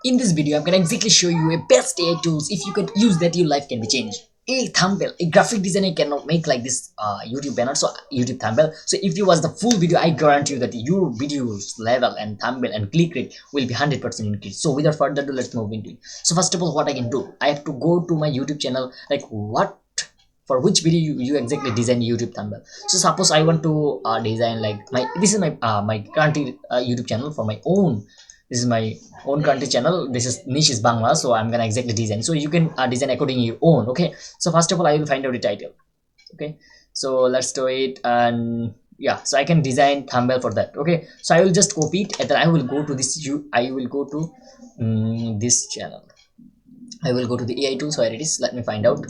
In this video, I'm gonna exactly show you a best AI tools. If you can use that, your life can be changed. A thumbnail, a graphic designer cannot make like this YouTube banner, so YouTube thumbnail. So if you watch the full video, I guarantee you that your video's level and thumbnail and click rate will be 100% increased. So without further ado, let's move into it. So first of all, what I can do, I have to go to my YouTube channel, like what for which video you exactly design YouTube thumbnail. So suppose I want to design like this is my current YouTube channel for my own. This is my own country channel. This is niche is Bangla, so I'm gonna exactly design. So you can design according to your own. Okay, so first of all I will find out the title. Okay, so let's do it. And yeah, so I can design thumbnail for that. Okay, so I will just copy it and then I will go to this I will go to this channel. I will go to the AI tools where it is. Let me find out.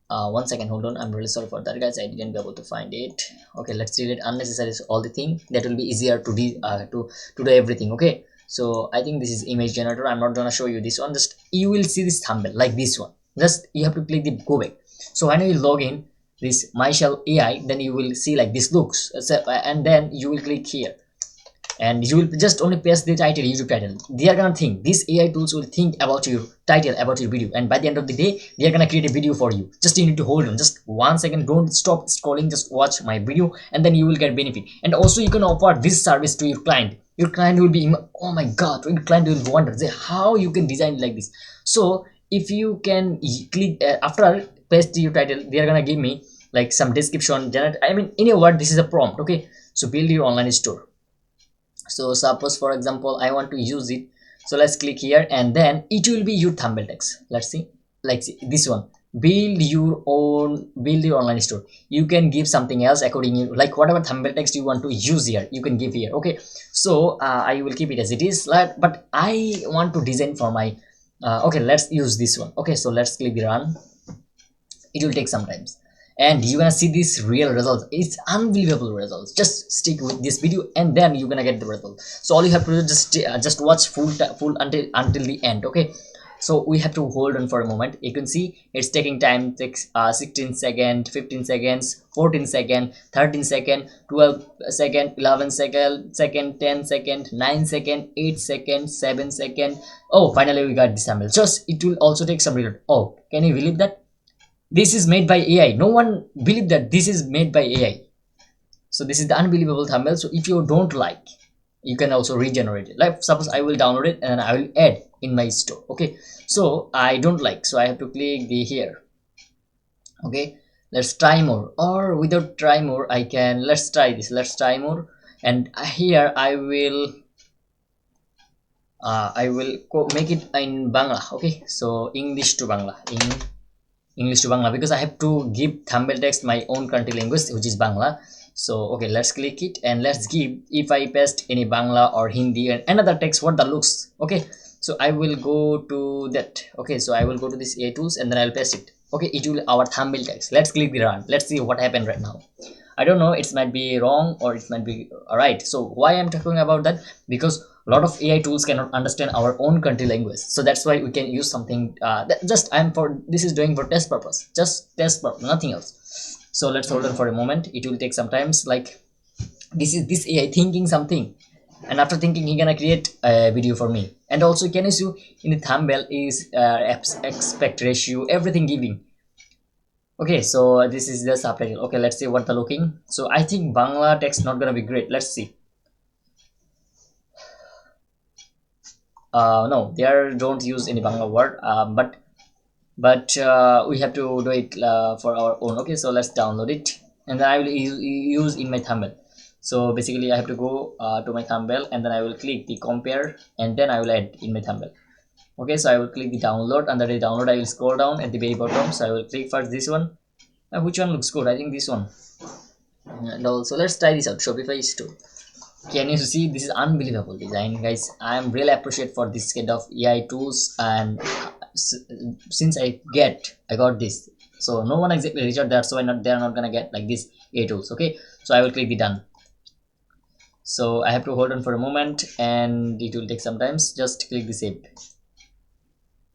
1 second, hold on. I'm really sorry for that, guys. I didn't be able to find it. Okay, let's delete unnecessary all the thing. That will be easier to do everything. Okay, so I think this is image generator. I'm not gonna show you this one. Just you will see this thumbnail like this one. Just you have to click the go back. So when you log in this MyShell AI, then you will see like this looks. And then you will click here and you will just only paste the title, YouTube title. They are gonna think, these AI tools will think about your title, about your video, and by the end of the day they are gonna create a video for you. Just you need to hold on just 1 second, don't stop scrolling, just watch my video and then you will get benefit. And also you can offer this service to your client. Your client will be, oh my god, your client will wonder how you can design like this. So if you can click after paste your title, they are gonna give me like some description, generate, I mean in a word this is a prompt. Okay, so build your online store. So suppose for example I want to use it, so let's click here and then it will be your thumbnail text. Let's see, like this one, build your online store. You can give something else according to like whatever thumbnail text you want to use here, you can give here. Okay, so I will keep it as it is, like, but I want to design for my okay, let's use this one. Okay, so let's click the run. It will take some time and you're gonna see this real results. It's unbelievable results. Just stick with this video and then you're gonna get the result. So all you have to do is just watch full until the end. Okay, so we have to hold on for a moment. You can see it's taking time. Takes 16 seconds, 15 seconds, 14 seconds, 13 seconds, 12 seconds, 11 seconds, 10 seconds, 9 seconds, 8 seconds, 7 seconds. Oh, finally we got the sample. Just it will also take some real. Oh, can you believe that? This is made by AI. No one believed that this is made by AI. So this is the unbelievable thumbnail. So if you don't like, you can also regenerate it. Like suppose I will download it and I will add in my store. Okay, so I don't like, so I have to click the here. Okay, let's try more, or without try more I can, let's try this, let's try more. And here I will make it in Bangla. Okay, so English to Bangla, English to Bangla, because I have to give thumbnail text my own country language, which is Bangla. So okay, let's click it and let's give, if I paste any Bangla or Hindi and another text, what that looks. Okay, so I will go to that. Okay, so I will go to this AI tools and then I'll paste it. Okay, it will our thumbnail text. Let's click the run. Let's see what happened right now. I don't know, it might be wrong or it might be right. So why I'm talking about that, because a lot of AI tools cannot understand our own country language, so that's why we can use something just this is doing for test purpose, just test purpose, nothing else. So let's hold on for a moment. It will take some times. Like this is this AI thinking something, and after thinking he gonna create a video for me. And also can you see in the thumbnail is aspect ratio, everything giving. Okay, so this is the subtitle. Okay, let's see what the looking. So I think Bangla text not gonna be great. Let's see. No, there don't use any Bangla word, but we have to do it for our own. Okay, so let's download it and then I will use in my thumbnail. So basically I have to go to my thumbnail and then I will click the compare and then I will add in my thumbnail. Okay, so I will click the download. Under the download I will scroll down at the very bottom, so I will click first this one. Which one looks good? I think this one. And also let's try this out, Shopify store. Can you see this is unbelievable design, guys? I'm really appreciate for this kind of AI tools, and since I got this, so no one exactly reached out, that's why they're not gonna get like this AI tools. Okay, so I will click the done. So I have to hold on for a moment and it will take some time. Just click the save.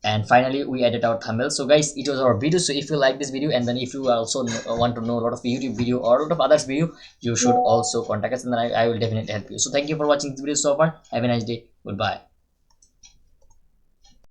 And finally we added our thumbnail. So guys, it was our video. So if you like this video and then if you also want to know a lot of YouTube video or a lot of others video, you should also contact us and then I will definitely help you. So thank you for watching this video so far. Have a nice day. Goodbye.